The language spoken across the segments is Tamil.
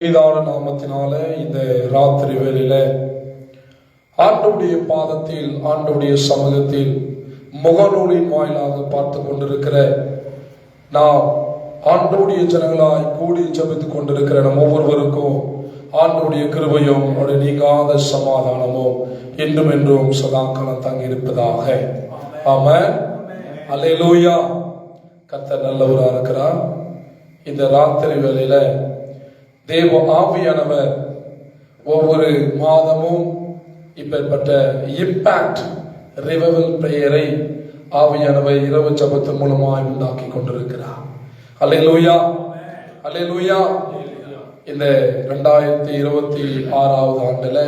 நாமத்தினால இந்த ராத்திரி வேளையில ஆண்டவருடைய பாதத்தில், ஆண்டவருடைய சமூகத்தில் முகநூலின் வாயிலாக பார்த்து கொண்டிருக்கிற நாம் ஆண்டவருடைய ஜனங்களாய் கூடி ஜெபித்துக் கொண்டிருக்கிற நம் ஒவ்வொருவருக்கும் ஆண்டவருடைய கிருபையும் அவருடைய நீங்காத சமாதானமும் என்றும் என்றும் சதாகாலம் தங்கி இருப்பதாக. ஆமென். அல்லேலூயா. கர்த்தர் நல்லவராக இருக்கிறார். இந்த ராத்திரி வேளையில தேவ ஆவியானவர் ஒவ்வொரு மாதமும் இப்பேற்பட்ட இம்பாக்ட் ரிவைவல் பிரேயரை ஆவியானவர் இரவு ஜெபத்தின் மூலமாய் உண்டாக்கி கொண்டிருக்கிறார். அல்லேலூயா, அல்லேலூயா. இந்த 2026 ஆண்டுல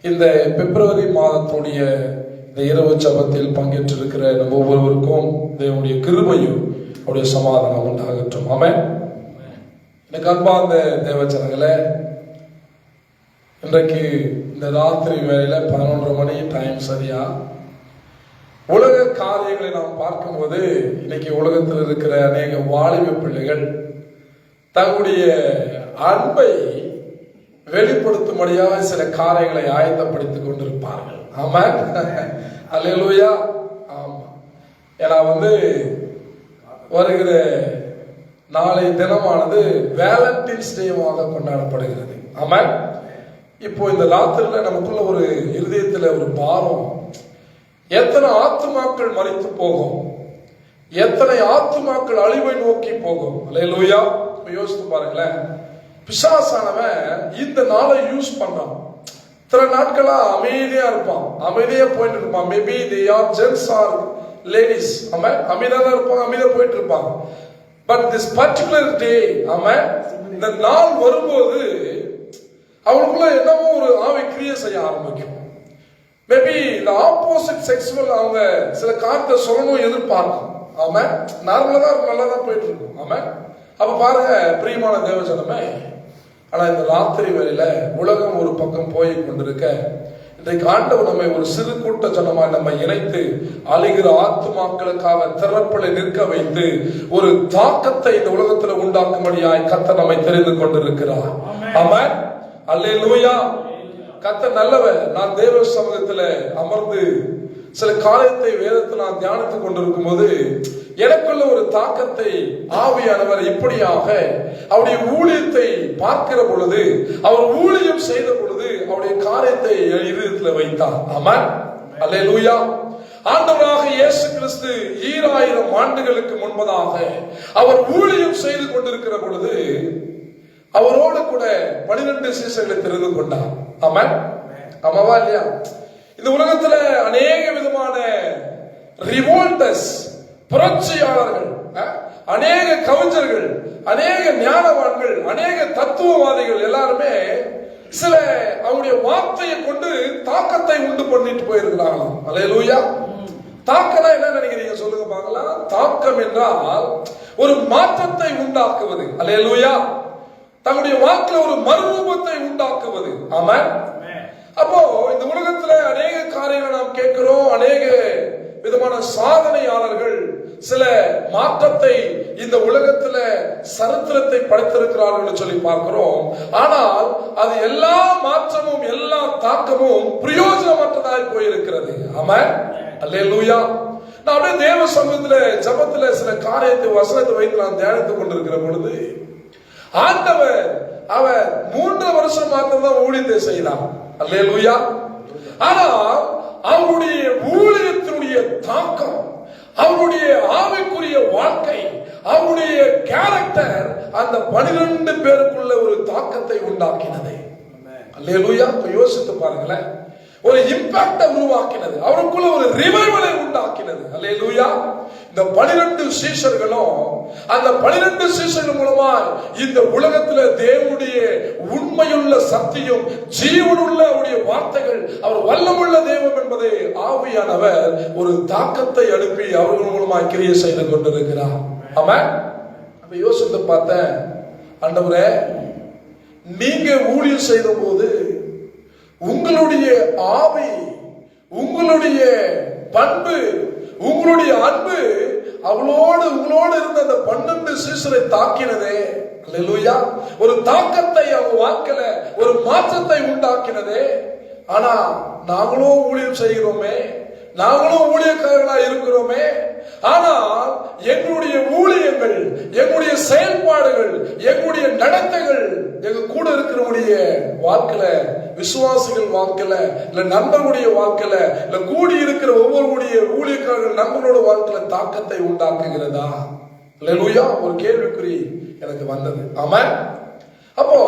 இந்த பிப்ரவரி மாதத்துடைய இந்த இரவு ஜெபத்தில் பங்கேற்றிருக்கிற நம்ம ஒவ்வொருவருக்கும் தேவனுடைய கிருபையும் அவருடைய சமாதானம் உண்டாகட்டும். ஆமென். எனக்கு அன்பார்ந்த தேவஜனங்களே, இன்றைக்கு இந்த ராத்திரி வேளையில 11:30 மணி டைம் சரியா, உலக காரியங்களை நாம் பார்க்கும்போது இன்னைக்கு உலகத்தில் இருக்கிற அநேக வாலிப பிள்ளைகள் தங்களுடைய அன்பை வெளிப்படுத்தும்படியாக சில காரியங்களை ஆயத்தப்படுத்திக் கொண்டிருப்பார்கள். ஆமா, அல்லேலூயா. ஆமா, ஏன்னா வருகிற நாளை தினமானது வேலண்டைன்ஸ் டேவாக கொண்டாடப்படுகிறது. ஆமா, இப்போ இந்த ராத்திரில நமக்குள்ள ஒரு இருதயத்துல ஒரு பாரம், எத்தனை ஆத்துமாக்கள் மரித்து போகும், எத்தனை ஆத்துமாக்கள் அழிவை நோக்கி போகும். அல்லேலூயா. யோசித்து பாருங்களேன், பிசாசானவன் இந்த நாளை யூஸ் பண்றான். இத்தனை நாட்களா அமைதியா இருப்பான், அமைதியா போயிட்டு இருப்பான். Maybe they are gents or ladies, அமைதியா தான் இருப்பாங்க, அமைதியா போயிட்டு இருப்பாங்க. பட் திஸ் பர்டிகுலர் டே, இந்த நாள் வரும்போது அவங்களுக்குள்ள என்னமோ ஒரு ஆவி கிரியை செய்ய ஆரம்பிக்கும். மேபி இந்த ஆப்போசிட் செக்ஸுவல் அவங்க சில காரியத்தை சொல்லணும் எதிர்பார்க்கும். ஆமா, நார்மலா தான் நல்லா தான் போயிட்டு இருக்கும். ஆமா, அப்ப பாருங்க பிரியமான தேவஜனமே, ஆனா இந்த ராத்திரி வேளையில உலகம் ஒரு பக்கம் போய் கொண்டிருக்க, இன்றைக்கு ஆண்டவர் நம்மை ஒரு சிறு கூட்ட ஜனமாய் நம்மை இணைத்து அழிகிற ஆத்துமாக்களுக்காக திறப்பில் நிற்க வைத்து ஒரு தாக்கத்தை இந்த உலகத்தில் உண்டாக்கும்படியாய் கர்த்தர் நம்மை தெரிந்து கொண்டிருக்கிறார். ஆமென். அல்லேலூயா. கர்த்தர் நல்லவர். நான் தேவ சமூகத்துல அமர்ந்து சில காரியத்தை வேதத்தில் நான் தியானித்துக் கொண்டிருக்கும் போது எனக்குள்ள ஒரு தாக்கத்தை ஆவியானவர் இப்படியாக அவருடைய ஊழியத்தை பார்க்கிற பொழுது, அவர் ஊழியம் செய்த பொழுது அவருடைய காரியத்தை இருதயத்தில் வைத்தார். ஆமென். அல்லேலூயா. ஆண்டவராக இயேசு கிறிஸ்து 2000 ஆண்டுகளுக்கு முன்பதாக அவர் ஊழியம் செய்து கொண்டிருக்கிற பொழுது அவரோடு கூட 12 சீசர்களை தெரிந்து கொண்டார். ஆமென். ஆமாவா இல்லையா? இந்த உலகத்துல அநேக விதமான ரிவோல்டர்ஸ், புரட்சியாளர்கள், அநேக கவிஞர்கள், அநேக ஞானவான்கள், அநேக தத்துவவாதிகள் எல்லாருமே சில அவருடைய வார்த்தையை கொண்டு தாக்கத்தை உண்டு பண்ணிட்டு போயிருக்கிறாங்களாம். அல்லேலூயா. தாக்கம் என்ன நினைக்கிறீங்க சொல்லுங்க பார்க்கலாம். தாக்கம் என்றால் ஒரு மாற்றத்தை உண்டாக்குவது. அல்லேலூயா. தங்களுடைய வாழ்க்கையில ஒரு மறுரூபத்தை உண்டாக்குவது. ஆமென். அப்போ இந்த உலகத்துல அநேக காரியங்களை நாம் கேட்கிறோம். அநேக விதமான சாதனையாளர்கள் சில மாற்றத்தை இந்த உலகத்துல சரித்திரத்தை படைத்திருக்கிறார்கள் சொல்லி பார்க்கிறோம். ஆனால் அது எல்லா மாற்றமும் எல்லா தாக்கமும் பிரயோஜனமற்றதாய் போயிருக்கிறது. ஆமென். அல்லேலூயா. நான் அப்படியே தேவ சமூகத்துல ஜெபத்துல சில காரியத்தை வசனத்தை வைத்து நான் தியானித்துக் கொண்டிருக்கிற பொழுது ஆண்டவர் அவர் 3 வருஷம் மாத்திரம் தான் ஊழியத்தை செய்தார். அல்லேலூயா. ஆனால் அவருடைய ஊழியத்தினுடைய தாக்கம், அவருடைய ஆவிக்குரிய வாழ்க்கை, அவருடைய கேரக்டர் அந்த 12 பேருக்குள்ள ஒரு தாக்கத்தை உண்டாக்கினது. அல்லேலூயா. யோசித்து பாருங்களேன், ஒரு இம்பாக்டை உருவாக்கினது, அவருக்குள்ள ஒரு ரிவைவலை உண்டாக்கினது. அல்லேலூயா. இந்த 12 சீஷர்களும் அந்த 12 சீஷர்கள் மூலமா இந்த உலகத்துல தேவனுடைய உண்மையுள்ள சத்தியம், ஜீவனுள்ள அவருடைய வார்த்தைகள், அவர் வல்லமுள்ள தேவன் என்பதை ஆவியானவர் ஒரு தாக்கத்தை அனுப்பி அவர்கள் மூலமா கிரியை செய்து கொண்டிருக்கிறார். ஆமென். அப்ப யோசித்து பார்த்தேன், ஆண்டவரே, நீங்க ஊழியம் செய்த போது உங்களுடைய ஆவி, உங்களுடைய பண்பு, உங்களுடைய அன்பு உங்களோடு இருந்த அந்த 12 சீஷரை தாக்கினதே. அல்லேலூயா. ஒரு தாக்கத்தை அவங்க வாழ்க்கையில ஒரு மாற்றத்தை உண்டாக்கினதே. ஆனா நாங்களும் ஊழியம் செய்கிறோமே, நாங்களும் ஊழியக்காரர்களா இருக்கிறோமே. ஆனால் எங்களுடைய ஊழியங்கள், எங்களுடைய செயல்பாடுகள், எங்களுடைய நடத்தைகள், எங்க கூட இருக்கிறவங்களுடைய வாழ்க்கையில, விசுவாசிகள் வாழ்க்கையில, இல்ல நண்பர்களுடைய வாழ்க்கையில, இல்ல கூடி இருக்கிற ஒவ்வொருடைய ஊழியக்காரர்கள் நண்பர்களோட வாழ்க்கையில தாக்கத்தை உண்டாக்குகிறதா? அல்லேலூயா. ஒரு கேள்விக்குறி எனக்கு வந்தது. ஆமென். அப்போ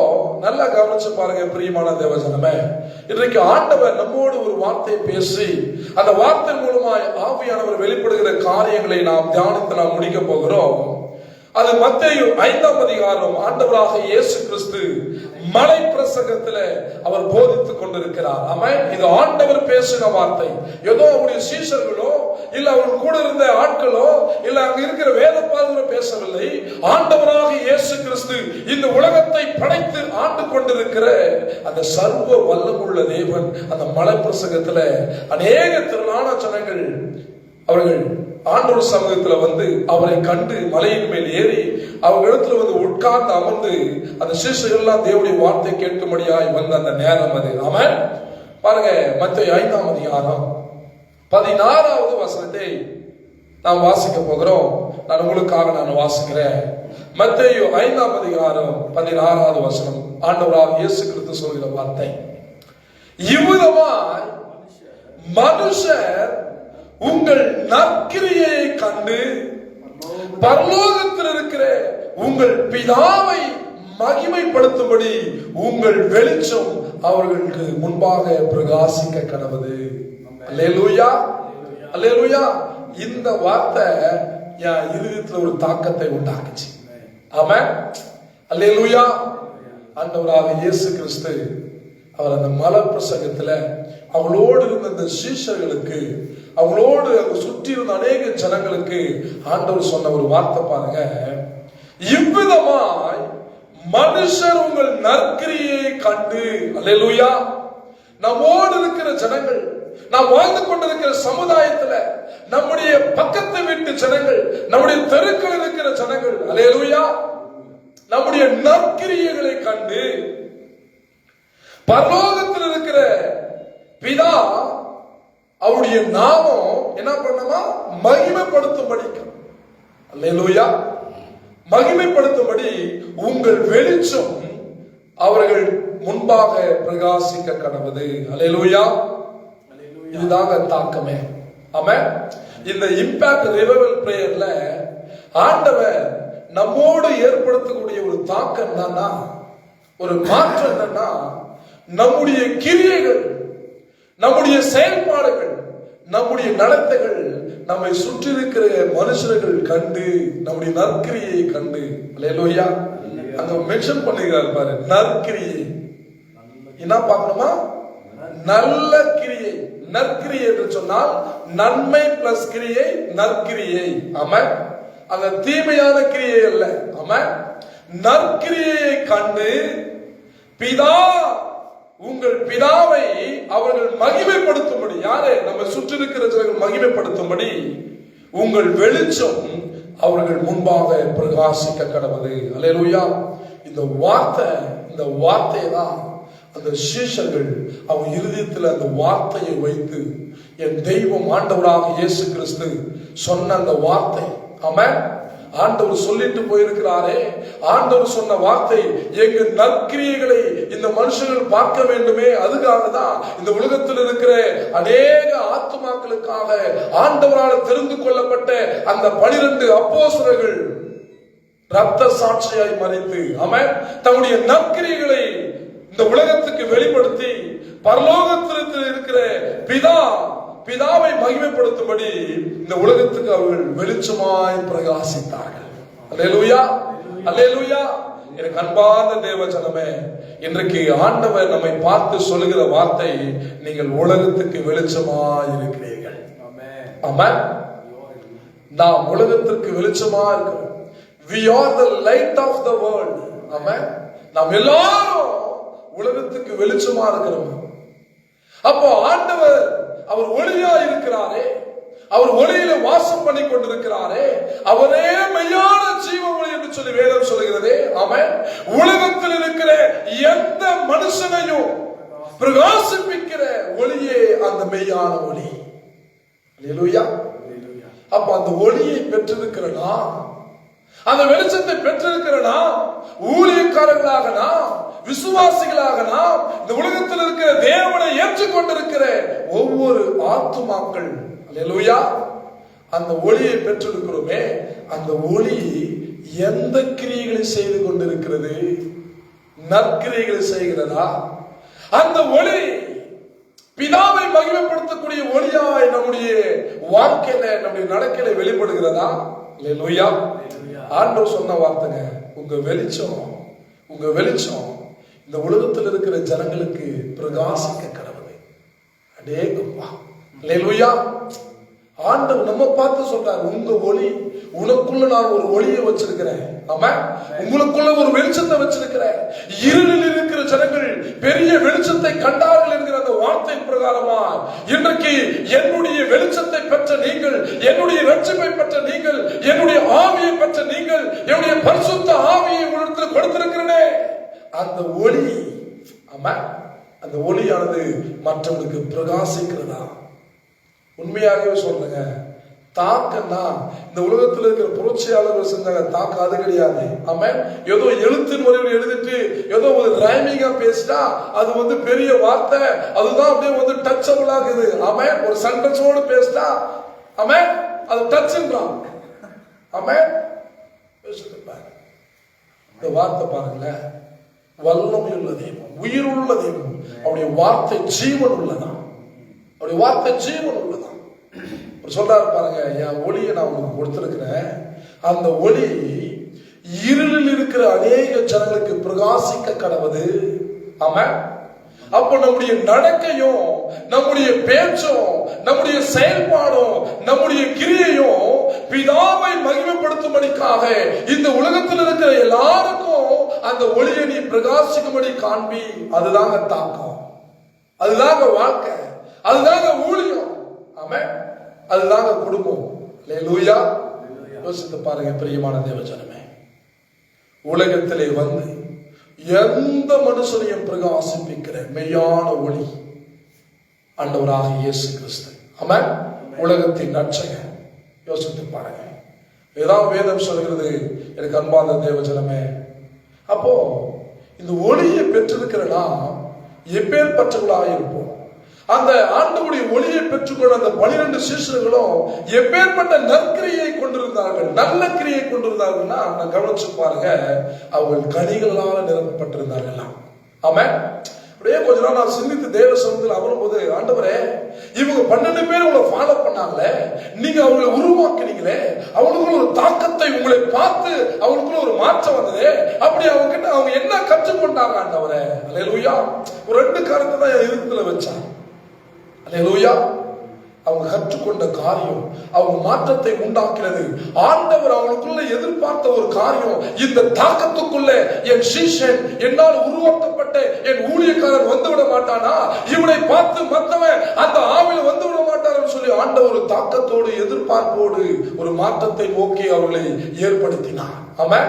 நல்லா கவனிச்சு பாருங்க பிரியமான தேவஜனமே. இன்றைக்கு ஆண்டவர் நம்மோடு ஒரு வார்த்தை பேசி, அந்த வார்த்தை மூலமாய் ஆவியானவர் வெளிப்படுகிற காரியங்களை நாம் தியானித்து நாம் முடிக்க போகிறோம். அது மத்தேயு 5ஆம் அதிகாரம். ஆண்டவராக இயேசு கிறிஸ்து மலை பிரசங்கத்தில் அவர் போதித்துக் கொண்டிருக்கிறார். ஆமென். இது ஆண்டவர் பேசின வார்த்தை. ஏதோ அவருடைய சீஷர்களோ இல்ல அவர்கள் கூட இருந்த ஆட்களோ இல்ல அங்க இருக்கிற வேதபாரகரோ பேசவில்லை. ஆண்டவராக இயேசு கிறிஸ்து இந்த உலகத்தை படைத்து ஆண்டு கொண்டிருக்கிற அந்த சர்வ வல்லமுள்ள தேவன் அந்த மலை பிரசங்கத்துல அநேக திரளான ஜனங்கள் அவர்கள் ஆண்டவர் சமூகத்துல வந்து அவரை கண்டு மலையின் மேல் ஏறி அவங்க இடத்துல வந்து உட்கார்ந்து அமர்ந்து அந்த சீஷர்கள் எல்லாம் தேவனுடைய வார்த்தை கேட்கும்படியாய் வந்த அந்த நேரம் அது. ஆமென். பாருங்க, மத்தேயு 5ஆம் அதிகாரம் 16வது வசனத்தை நாம் வாசிக்க போகிறோம். நான் உங்களுக்காக நான் வாசிக்கிறேன். மத்தேயு 5ஆம் அதிகாரம் 16வது வசனம். ஆண்டவராக இயேசு கிறிஸ்து சொல்கிற வார்த்தை, இவ்விதமாய் மனுஷர் உங்கள் நற்கிரியை கண்டு பரலோகத்தில் இருக்கிற உங்கள் பிதாவை மகிமைப்படுத்தும்படி உங்கள் வெளிச்சம் அவர்களுக்கு முன்பாக பிரகாசிக்க கடவுது. அல்லேலூயா, அல்லேலூயா. இந்த வார்த்தை என் இருதயத்தில் ஒரு தாக்கத்தை உண்டாக்குச்சு. ஆமென். அல்லேலூயா. ஆண்டவராக இயேசு கிறிஸ்து அவர் அந்த மலை பிரசங்கத்துல அவளோடு இருந்த அந்த சீஷர்களுக்கு, அவளோடு சுற்றி இருந்த அநேக ஜனங்களுக்கு ஆண்டவர் சொன்ன ஒரு வார்த்தை பாருங்க, இவ்விதமாய் மனுஷர் உங்கள் நற்கிரியை கண்டு. அல்லேலூயா. நம்மோடு இருக்கிற ஜனங்கள், நாம் வாழ்ந்து கொண்டிருக்கிற சமுதாயத்துல நம்முடைய பக்கத்தை விட்டு ஜனங்கள், நம்முடைய தெருக்கள் இருக்கிற ஜனங்கள், அல்லேலூயா, நம்முடைய நற்கிரியைகளை கண்டு பரலோகத்தில் இருக்கிற பிதா அவருடைய நாமம் என்ன பண்ணமா மகிமைப்படுத்தும்படி, அல்லேலூயா, மகிமைப்படுத்தும்படி உங்கள் வெளிச்சம் அவர்கள் முன்பாக பிரகாசிக்க கடவுது. அல்லேலூயா. இதுதாங்க தாக்கமே. ஆமென். இந்த இம்பாக்ட் ரிவைவல் பிரேயர்ல ஆண்டவர் நம்மோடு ஏற்படுத்தக்கூடிய ஒரு தாக்கம் என்னன்னா, ஒரு மாற்றம் என்னன்னா, நம்முடைய கிரியைகள், நம்முடைய செயல்பாடுகள், நம்முடைய நடத்தைகள் நம்மை சுற்றி இருக்கிற மனுஷர்கள் கண்டு நம்முடைய நற்கிரியை கண்டு. அல்லேலூயா. அங்க மென்ஷன் பண்ணுகிறார் பாரு, நற்கிரியை. என்ன பார்க்கணுமா? நல்ல கிரியை. நற்கிரியை என்று சொன்னால் நன்மை பிளஸ் கிரியை, நற்கிரியை. ஆமென். அந்த தீமையான கிரியை அல்ல. ஆமென். நற்கிரியை கண்டு பிதா உங்கள் பிதாவை அவர்கள் மகிமைப்படுத்தும்படி, யாரே நம்ம சுற்றி இருக்கிற ஜனங்கள் மகிமைப்படுத்தும்படி உங்கள் வெளிச்சம் அவர்கள் முன்பாக பிரகாசிக்க கடவுது. அல்லேலூயா. இந்த வார்த்தையை தான் அந்த சீஷர்கள் அவங்க இருதயத்தில் அந்த வார்த்தையை வைத்து, என் தெய்வம் ஆண்டவராக இயேசு கிறிஸ்து சொன்ன அந்த வார்த்தை. ஆமென். ஆண்டவர் சொல்லிட்டு போயிருக்கிறாரே, ஆண்டவர் சொன்ன வார்த்தை, எங்க நற்கிரியைகளை இந்த மனுஷர்கள் பார்க்க வேண்டுமே, அதுக்காக தான் இந்த உலகத்தில் இருக்கிற அநேக ஆத்துமாக்களுக்காக ஆண்டவரால் தெரிந்து கொள்ளப்பட்ட அந்த 12 அப்போஸ்தலர்கள் ரத்த சாட்சியாய் மறித்து, ஆமென், தன்னுடைய நற்கிரியைகளை இந்த உலகத்துக்கு வெளிப்படுத்தி பரலோகத்தில் இருக்கிற பிதாவை மகிமைப்படுத்தும்படி இந்த உலகத்துக்கு அவர்கள் வெளிச்சமாய் பிரகாசித்தார்கள். அல்லேலூயா, அல்லேலூயா. எனக்கு அன்பார்ந்த தேவ ஜனமே, இன்றைக்கு ஆண்டவர் நம்மை பார்த்து சொல்லுகிற வார்த்தை, நீங்கள் உலகத்துக்கு வெளிச்சமாய் இருக்கிறீர்கள். ஆமென். நாம் உலகத்திற்கு வெளிச்சமா இருக்கிறோம். We are the light of the world. ஆமென். நாம் எல்லாரும் உலகத்துக்கு வெளிச்சமா இருக்கிறோம். அப்போ ஆண்டவர் அவர் ஒளியா இருக்கிறாரே, அவர் ஒளியில வாசம் பண்ணி கொண்டிருக்கிறாரே, அவரே மெய்யான ஜீவ ஒளி என்று சொல்லி வேதம் சொல்கிறதே. ஆமென். உலகத்தில் இருக்கிற எந்த மனுஷனையும் பிரகாசிப்பிக்கிற ஒளியே அந்த மெய்யான ஒளி. அல்லேலூயா. அப்ப அந்த ஒளியை பெற்றிருக்கிறனா, அந்த வெளிச்சத்தை பெற்றிருக்கிறனா, ஊழியக்காரர்களாக நாம், விசுவாசிகளாக நாம், இந்த உலகத்தில் இருக்கிற தேவனை ஏற்றுக்கொண்டிருக்கிற ஒவ்வொரு ஆத்துமாக்கள், அல்லேலூயா, அந்த ஒளியை பெற்றிருக்கிறோமே, அந்த ஒளி எந்த கிரியைகளை செய்து கொண்டிருக்கிறது? நற்கிரியைகளை செய்கிறதா? அந்த ஒளி பிதாவை மகிமைப்படுத்தக்கூடிய ஒளியாய் நம்முடைய வாழ்க்கையில, நம்முடைய நடக்கையில வெளிப்படுகிறதா? அல்லேலூயா. ஆண்டவர் சொன்ன வார்த்தைங்க, உங்க வெளிச்சம் இந்த உலகத்தில் இருக்கிற ஜனங்களுக்கு பிரகாசிக்க கடவுளே. அடேங்கப்பா. அல்லேலூயா. ஆண்டவர் நம்ம பார்த்து சொல்றாரு, உங்க ஒளி, உனக்குள்ள நான் ஒரு ஒளியை வச்சிருக்கிறேன். ஆமா, உங்களுக்குள்ள ஒரு வெளிச்சத்தை வச்சிருக்கிறேன். இருளில் இருக்கிற ஜனங்கள் பெரிய வெளிச்சத்தை கண்டார்கள் என்கிற அந்த வார்த்தை பிரகாரமா இன்றைக்கு என்னுடைய வெளிச்சத்தை பெற்ற நீங்கள், என்னுடைய ரட்சிப்பை பெற்ற நீங்கள், என்னுடைய ஆவியை பெற்ற நீங்கள், என்னுடைய பரிசுத்த ஆவியை உங்களுக்கு கொடுத்திருக்கிறேனே, அந்த ஒளி, ஆமா, அந்த ஒளியானது மற்றவங்களுக்கு பிரகாசிக்கிறதா? உண்மையாகவே சொல்றேங்க, தாக்கன்னா இந்த உலகத்தில் இருக்கிற புரட்சியாளர்கள் செஞ்சாங்க தாக்கம் அது கிடையாது. ஆமா, ஏதோ எழுத்தின் முறையில் எழுதிட்டு ஏதோ ஒரு ரைமிங்கா பேசிட்டா அது பெரிய வார்த்தை, அதுதான் அப்படியே டச்சபிள் ஆகுது. ஆமா, ஒரு சென்டென்ஸோடு பேசிட்டா ஆமா அது டச்ன்றான். ஆமா, இந்த வார்த்தை பாருங்களேன், வல்லமை உள்ள தெய்வம், உயிர் உள்ள தெய்வம், அவருடைய வார்த்தை ஜீவன் உள்ளதான், அவருடைய வார்த்தை ஜீவன் உள்ளதான். சொல்றாரு பாருங்க, என் ஒளியை நான் உங்களுக்கு கொடுத்திருக்கிறேன், அந்த ஒளி இருளில் இருக்கிற அநேக ஜனங்களுக்கு பிரகாசிக்க கடவுது. ஆமா, அப்ப நம்முடைய நடக்கையும், நம்முடைய பேச்சும், நம்முடைய செயல்பாடும், நம்முடைய கிரியையும் பிதாவை மகிமைப்படுத்தும்படிக்காக இந்த உலகத்தில் இருக்கிற எல்லாருக்கும் அந்த ஒளியை நீ பிரகாசிக்கும்படி காண்பி. அதுதாங்க தாக்கம், அதுதாங்க வாழ்க்கை, அதுதாங்க ஊழியம். ஆமா, அதுதாங்க குடும்பம். அல்லேலூயா. யோசித்து பாருங்க பிரியமான தேவஜனமே, உலகத்திலே எந்த மனுஷனையும் பிரகாசிப்பிக்கிற மெய்யான ஒளி ஆண்டவராக இயேசு கிறிஸ்து. ஆமா, உலகத்தின் ரட்சகர். யோசித்து பாருங்க, ஏதாவது வேதம் சொல்கிறது எனக்கு அன்பான தேவஜனமே. அப்போ இந்த ஒளியை பெற்றிருக்கிறனா எப்பேற்பட்டவர்களாக இருப்போம்? அந்த ஆண்டவருடைய ஒளியை பெற்றுக்கொண்ட அந்த 12 சீஷர்களும் எப்பேற்பட்ட நற்கிரியை கொண்டிருந்தார்கள், நல்ல கிரியை கொண்டிருந்தார்கள்னா, நான் கவனிச்சு பாருங்க, அவர்கள் கனிகளால் நிரப்பப்பட்டிருந்தார்கள். ஆமா, அப்படியே கொஞ்ச நாள் நான் சிந்தித்து தேவ சமூகத்தில் அமரும்போது, ஆண்டவரே, இவங்க 12 பேர் உங்களை ஃபாலோ பண்ணாங்களே, நீங்க அவங்களை உருவாக்குனீங்களே, அவங்களுக்குள்ள ஒரு தாக்கத்தை உங்களை பார்த்து அவங்களுக்குள்ள ஒரு மாற்றம் வந்ததே, அப்படி அவங்க கிட்ட அவங்க என்ன கற்றுக்கொண்டாங்க ஆண்டவரே? அல்லேலூயா. ஒரு 2 காரணத்தை தான் இருதயத்துல வச்சாங்க. அல்லேலூயா. அவங்க கற்றுக்கொண்ட காரியம் அவங்க மாற்றத்தை உண்டாக்கிறது. ஆண்டவர் அவங்களுக்குள்ள எதிர்பார்த்த ஒரு காரியம், இந்த தாக்கத்துக்குள்ள என் சீஷன், என்னால் உருவாக்கப்பட்ட என் ஊழியக்காரர் வந்துவிட மாட்டானா, இவனை பார்த்து மற்றவன் அந்த ஆவில வந்துவிட மாட்டான்னு சொல்லி ஆண்டவர் ஒரு தாக்கத்தோடு எதிர்பார்ப்போடு ஒரு மாற்றத்தை நோக்கி அவர்களை ஏற்படுத்தினார். ஆமா,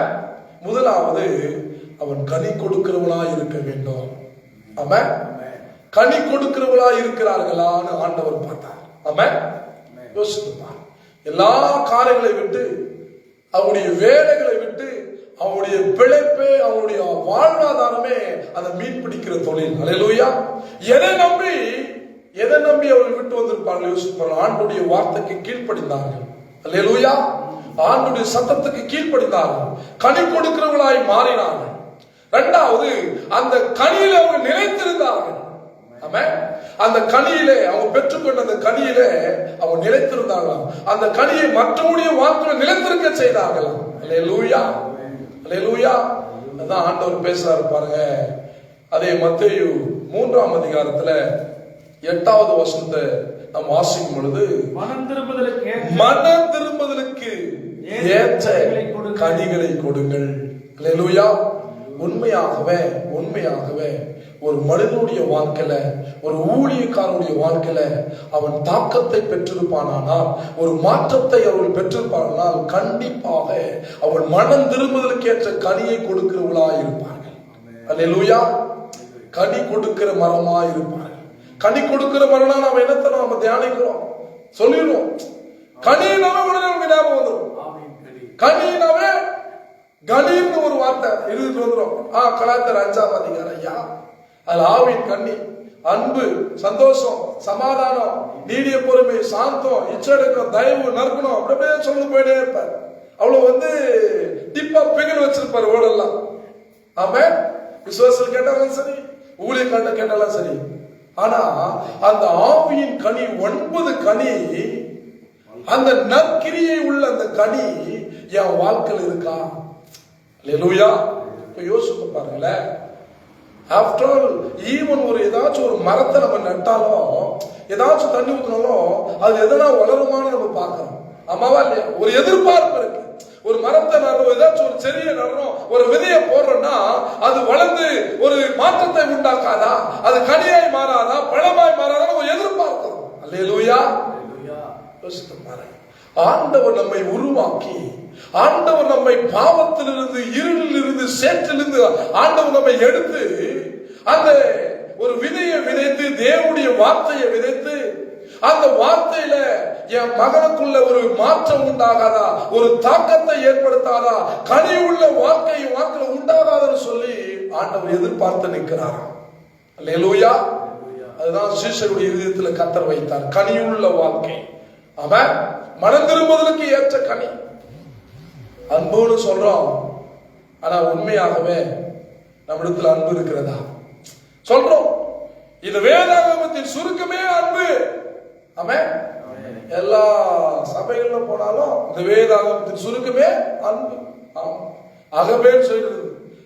முதலாவது அவன் கனி கொடுக்கிறவனா இருக்க வேண்டும். ஆமா, கனி கொடுக்கிறவளா இருக்கிறார்களான்னு ஆண்டவர் பார்த்தார். ஆமா, யோசித்துப்பா, எல்லா காரியங்களை விட்டு, அவருடைய வேலைகளை விட்டு, அவருடைய பிழைப்பே, அவருடைய வாழ்வாதாரமே அந்த மீன் பிடிக்கிற தொழில். அல்லேலூயா. எதை நம்பி அவர்கள் விட்டு வந்திருப்பார்கள்? யோசிப்பார்கள். ஆண்டுடைய வார்த்தைக்கு கீழ்ப்படிந்தார்கள். அல்லேலூயா. ஆண்டுடைய சத்தத்துக்கு கீழ்ப்படிந்தார்கள், கனி கொடுக்கிறவர்களாய் மாறினார்கள். இரண்டாவது, அந்த கனியில அவங்க நிலைத்திருந்தார்கள். அந்த கனியிலே அவங்க பெற்றுக்கொண்ட அந்த கனியிலே அவங்க நிலைத்திருந்தாங்களாம். அந்த கனியை மற்றவருடைய வாழ்க்கையில நிலைத்திருக்க செய்தார்களாம். அல்லேலூயா, அல்லேலூயா. அதான் ஆண்டவர் பேசுறாரு பாருங்க. அதே மத்தேயு 3ஆம் அதிகாரத்துல 8வது வசனத்தை நாம் வாசிக்கும் பொழுது, மனம் திரும்புதலுக்கு ஏற்ற கனிகளை கொடுங்கள். அல்லேலூயா. உண்மையாகவே ஒரு மனிதனுடைய வாழ்க்கையில, ஒரு ஊழியக்காரனுடைய வாழ்க்கையில அவன் தாக்கத்தை பெற்றிருப்பானால், ஒரு மாற்றத்தை அவர்கள் பெற்றிருப்பானால், கண்டிப்பாக அவள் மனம் திரும்புதலுக்கு ஏற்ற கனியை கொடுக்கிறவளாய் இருப்பார்கள். அல்லேலூயா. கனி கொடுக்கிற மரமாய் இருப்பார்கள். கனி கொடுக்கிற மரம்னா நம்ம என்னத்தை நம்ம தியானிக்கிறோம் சொல்லிடுவோம். கனினாவே உடனே நமக்கு ஞாபகம் வந்துடும். கனினாவே கனின்னு ஒரு வார்த்தை இருந்துட்டு வந்துடும். கலாச்சார 5ஆம் அதிகாரம் ஐயா, அது ஆவின் கனி, அன்பு, சந்தோஷம், சமாதானம், நீடிய பொறுமை, சாந்தம், இச்சடக்கம், தயவு, நற்குணம், அப்படியே சொல்லு போயிட்டே இருப்பார். அவ்வளவு டிப்பா பிகர் வச்சிருப்பாரு ஓடெல்லாம். ஆமா, விசுவாசம் கேட்டாலும் சரி, ஊழியக்காரன் கேட்டாலும் சரி. ஆனா அந்த ஆவியின் கனி 9 கனி, அந்த நற்கிரியை உள்ள அந்த கனி என் வாழ்க்கையில் இருக்கா? அல்லேலூயா. யோசித்து பாருங்களேன். ஆஃப்டர் ஆல், ஈவன் ஏதாச்சும் ஒரு மரத்தை நம்ம நட்டாலும், ஏதாச்சும் தண்ணி ஊற்றினாலும் அது எதனா வளருமான்னு நம்ம பார்க்கிறோம். ஆமாவா இல்லையா? ஒரு எதிர்பார்ப்பு இருக்கு. ஒரு மரத்தை நடுறோம், ஏதாச்சும் ஒரு செடியை நடுறோம், ஒரு விதையை போடுறோம்னா அது வளர்ந்து ஒரு மாற்றத்தை உண்டாக்காதா? அது கனியாய் மாறாதா? பழமாய் மாறாதா? ஒரு எதிர்பார்க்கிறோம். அல்லேலூயா. யோசித்து பாருங்க. ஆண்டவர் நம்மை உருவாக்கி, ஆண்டவர் நம்மை பாவத்திலிருந்து, இருளில் இருந்து, சேற்றிலிருந்து ஆண்டவர் நம்மை எடுத்து அந்த ஒரு விதையை விதைத்து, தேவனுடைய வார்த்தையை விதைத்து, அந்த வார்த்தையில என் மகனுக்குள்ள ஒரு மாற்றம் உண்டாகாதா? ஒரு தாக்கத்தை ஏற்படுத்தாதா? கனி உள்ள வார்த்தை உண்டாகாதுன்னு சொல்லி ஆண்டவர் எதிர்பார்த்து நிற்கிறாராம். அல்லேலூயா. அதுதான் சீஷருடைய இதயத்துல கர்த்தர் வைத்தார், கனியுள்ள வாழ்க்கை. அவன் மனம் திரும்புவதற்கு ஏற்ற கனி. அன்புன்னு சொல்றோம், ஆனா உண்மையாகவே நம்மிடத்தில் அன்பு இருக்கிறதா? சொல்றோம். இது வேதாகமத்தின் சுருக்கமே அன்பு. ஆமென். எல்லா சபைகள்ல போனாலும் இந்த வேதாகமத்தின் சுருக்கமே அன்பு. அகபேன்னு சொல்றது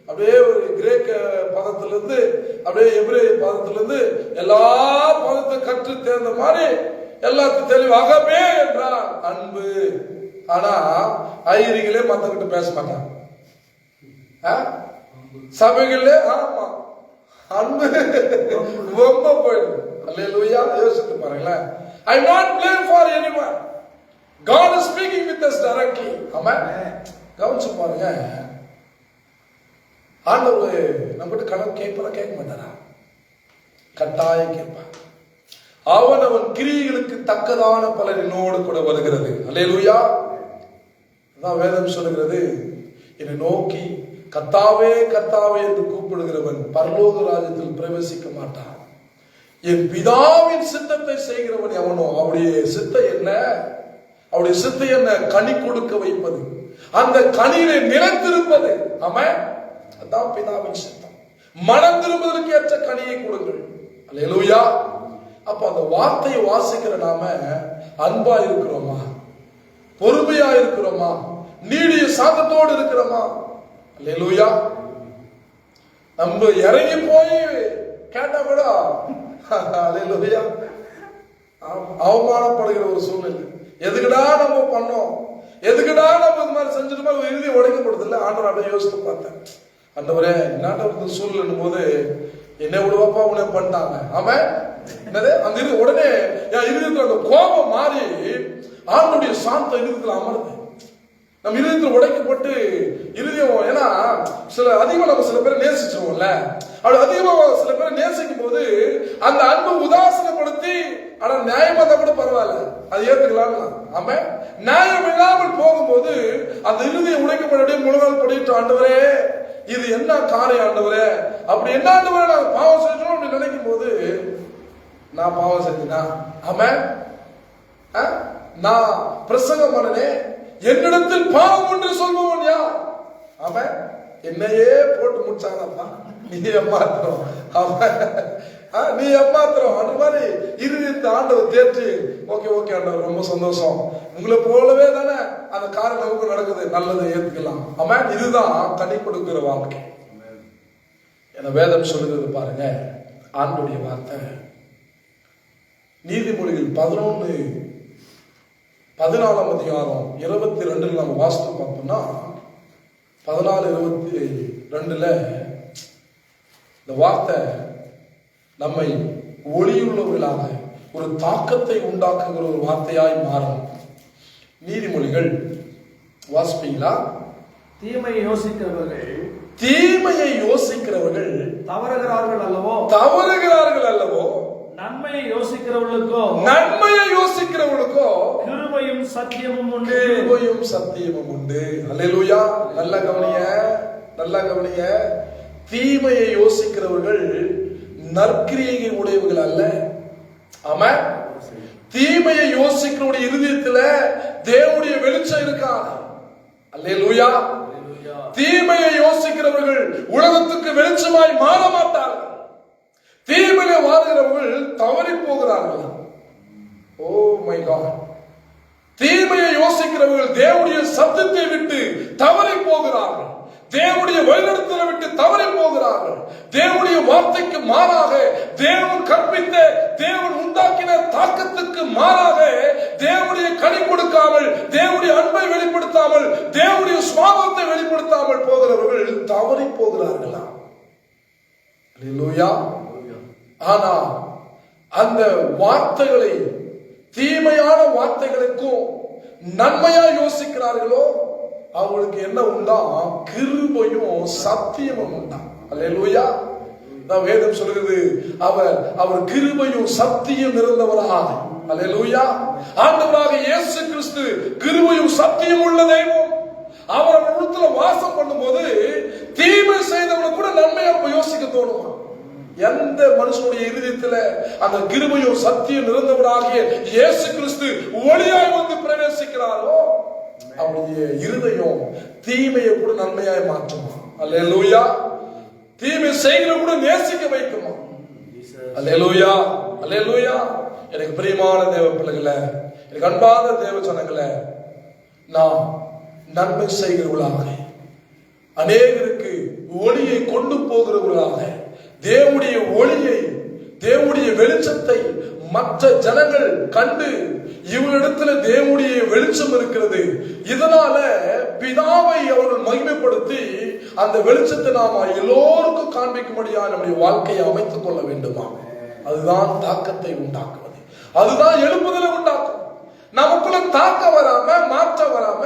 அப்படியே ஒரு கிரேக்க பதத்திலிருந்து, அப்படியே எபிரேய பதத்திலிருந்து எல்லா பதத்தை கற்று தேர்ந்த மாதிரி எல்லாத்துக்கும் தெளிவு. அகபே என்றால் அன்பு. ஆனா ஐயரிகளே மத்தவங்கிட்ட பேச மாட்டாங்க. சபைகளே ஆமா அன்பு ரொம்ப போயிடுது. அல்லேலூயா. யோசித்து பாருங்களேன். I not blame for anyone. God is speaking with us directly. ஆமென். கவனிச்சு பாருங்க. ஆண்டவர் நம்மகிட்ட கடன் கேட்க மாட்டாரா? கட்டாயம் கேட்பார். அவன் கிரியைகளுக்கு தக்கதான பலன் என்னோடு கூட வருகிறது. அல்லேலூயா. அதான் வேதம் சொல்லுகிறது, என்னை நோக்கி கர்த்தாவே கர்த்தாவே என்று கூப்பிடுகிறவன் பரலோக ராஜ்யத்தில் பிரவேசிக்க மாட்டான். என் பிதாவின் சித்தத்தை செய்கிறவன் எவனோ அவருடைய சித்தை என்ன? அவருடைய சித்தை என்ன? கனி கொடுக்க வைப்பது, அந்த கனியிலே நிலைத்திருப்பது. ஆமென். அதான் பிதாவின் சித்தம். மனம் திரும்புவதற்கு ஏற்ற கனியை கொடுங்கள். அல்லேலூயா. அப்ப அந்த வார்த்தையை வாசிக்கிற நாம அன்பா இருக்கிறோமா? பொறுமையா இருக்கிறோமா? நீடிய சாந்தத்தோடு இருக்கிறோமா? அல்லேலூயா. நம்ம இறங்கி போய் கேட்டா கூட அல்லேலூயா அவமானப்படுகிற ஒரு சூழ்நிலை. எதுக்குடா நம்ம பண்ணோம், எதுக்குடா நம்ம இந்த மாதிரி செஞ்சுட்டு போய் இறுதி உடைக்கப்படுது இல்ல? ஆண்டவர் அப்படியே யோசித்து பார்த்தேன். ஆண்டவரே என்னாட்ட சூழ்நிலை போது என்ன விடுவாப்பா உடனே பண்ணிட்டாங்க. ஆமா என்னது அந்த இது உடனே என் இருதயத்துல அந்த கோபம் மாறி ஆண்டவருடைய சாந்தம் இருதயத்துல அமருது. நம்ம இருதயத்துல உடைக்கப்பட்டு இருதயம், ஏன்னா அதிகமா நம்ம சில பேரை நேசிச்சிருவோம்ல, அப்படி அதிகமா சில பேரை நேசிக்கும் போது அந்த அன்பு உதாசனப்படுத்தி, ஆனா நியாயமா தான் கூட பரவாயில்ல, அது ஏத்துக்கலாம். ஆமா, நியாயம் இல்லாமல் போகும்போது அந்த இருதயம் உடைக்கப்பட முழங்கால் படிட்டு, ஆண்டவரே இது என்ன காரியம் ஆண்டவரே, அப்படி என்ன ஆண்டவரே நாங்க பாவம் செஞ்சோம் அப்படின்னு நினைக்கும் போது, நான் பாவம் செஞ்சேனா? ஆமா, நான் பிரசங்கம் பண்ணனே, என்னிடத்தில் பாவம் ஒன்று சொல்பவன் யார்? ஆமா, என்னையே போட்டு முடிச்சாங்கப்பா, நீ ஏமாத்திரம், நீ ஏமாத்திரம் அந்த மாதிரி இறுதி ஆண்டவர் தேற்றி, ஓகே ஓகே ஆண்டவர் ரொம்ப சந்தோஷம், உங்களை போலவே தானே அந்த காரியம் நமக்கு நடக்குது, நல்லதை ஏத்துக்கலாம். ஆமா, இதுதான் கனி கொடுக்கிற வாழ்க்கை. என வேதம் சொல்லுகிறது பாருங்க, ஆண்டுடைய வார்த்தை. நீதிமொழிகள் 11:14 அதிகாரம் 22 நம்ம வாசித்து பார்த்தோம்னா, 14:22 இந்த வார்த்தை நம்மை ஒளியுள்ளவர்களாக ஒரு தாக்கத்தை உண்டாக்குகிற ஒரு வார்த்தையாய் மாறும். நீதிமொழிகள் வாசிப்பீங்களா? தீமையை யோசிக்கிறவர்கள் தவறுகிறார்கள் அல்லவோ, நன்மையை யோசிக்கிறவர்களுக்கோ கிருபையும் சத்தியமும் உண்டு. அல்லேலூயா. நல்ல கவனிய. தீமையை யோசிக்கிறவர்கள் நற்கிரியை உடையவர்கள் அல்ல. ஆமென். தீமையை யோசிக்கிறவருடைய இருதயத்துல தேவனுடைய வெளிச்சம் இருக்காது. அல்லேலூயா. தீமையை யோசிக்கிறவர்கள் உலகத்துக்கு வெளிச்சமாய் மாற மாட்டார்கள். தீமையை வாழ்கிறவர்கள் தவறி போகிறார்கள். Oh my God. தீமையை யோசிக்கிறவர்கள் தேவனுடைய சத்தத்தை விட்டு தவறி போகிறார்கள். தேவனுடைய வழிநடத்தலை விட்டு தவறி போகிறார்கள். தேவனுடைய வார்த்தைக்கு மாறாக, தேவன் கற்பித்த, தேவன் உண்டாக்கின தாக்கத்துக்கு மாறாக தேவனுடைய கனி கொடுக்காமல், தேவனுடைய அன்பை வெளிப்படுத்தாமல், தேவனுடைய சுவாபத்தை வெளிப்படுத்தாமல் போகிறவர்கள் தவறி போகிறார்களா? அல்லேலூயா. ஆனா அந்த வார்த்தைகளை, தீமையான வார்த்தைகளுக்கும் நன்மையா யோசிக்கிறார்களோ அவங்களுக்கு என்ன உண்டா? கிருபையும் சத்தியமும் உண்டா. அல்லேலூயா. வேதம் சொல்கிறது அவர் கிருபையும் சத்தியம் இருந்தவராக. அல்லேலூயா. ஆண்டவராக இயேசு கிறிஸ்து கிருபையும் சத்தியம் உள்ள தெய்வம். அவர் உள்ளத்துல வாசம் பண்ணும்போது தீமை செய்தவங்களை கூட நன்மையா யோசிக்க தோணுமா? எந்த மனுஷனுடைய இருதயத்துல அந்த கிருபையும் சத்தியம் இருந்தவராகிய இயேசு கிறிஸ்து ஒளியாய் வந்து பிரவேசிக்கிறாரோ அவருடைய இருதயம் தீமையை கூட நன்மையாய் மாற்றுமா. அல்லேலூயா. தீமை செய்கிற கூட நேசிக்க வைக்குமா. அல்லேலூயா. அல்லேலூயா. எனக்கு பிரியமான தேவ பிள்ளைகளை, எனக்கு அன்பான தேவ ஜனங்களை, நாம் நன்மை செய்கிறவர்களாக, அநேகருக்கு ஒளியை கொண்டு போகிறவர்களாக, தேவனுடைய ஒளியை, தேவனுடைய வெளிச்சத்தை மற்ற ஜனங்கள் கண்டு இவரிடத்துல தேவனுடைய வெளிச்சம் இருக்கிறது, இதனால பிதாவை அவர்கள் மகிமைப்படுத்தி அந்த வெளிச்சத்தை நாம எல்லோருக்கும் காண்பிக்கும்படியா நம்முடைய வாழ்க்கையை அமைத்துக் கொள்ள வேண்டுமா? அதுதான் தாக்கத்தை உண்டாக்குவது. அதுதான் எழுப்புதலை உண்டாக்கும். நமக்குள்ள தாக்க வராம, மாற்ற வராம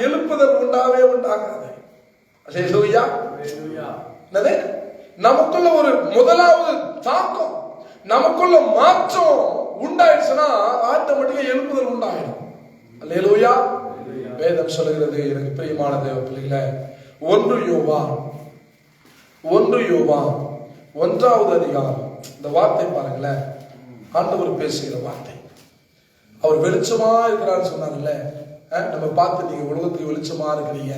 எழுப்புதல் உண்டாகாது. அல்லேலூயா. என்னது? நமக்குள்ள ஒரு முதலாவது தாக்கம், நமக்குள்ள மாற்றம் உண்டாயிடுச்சுன்னா ஆட்டோமேட்டிக்கா எழுப்புதல் உண்டாயிடும். அல்லேலூயா. வேதம் சொல்லுகிறது, எனக்கு பிரியமான தேவ பிள்ளைகளே, 1 யோவான் 1வது அதிகாரம், இந்த வார்த்தை பாருங்களேன். ஆண்டவர் பேசுகிற வார்த்தை. அவர் வெளிச்சமா இருக்கிறார் சொன்னார்ல. நம்ம பார்த்து நீங்க உலகத்துக்கு வெளிச்சமா இருக்கிறீங்க.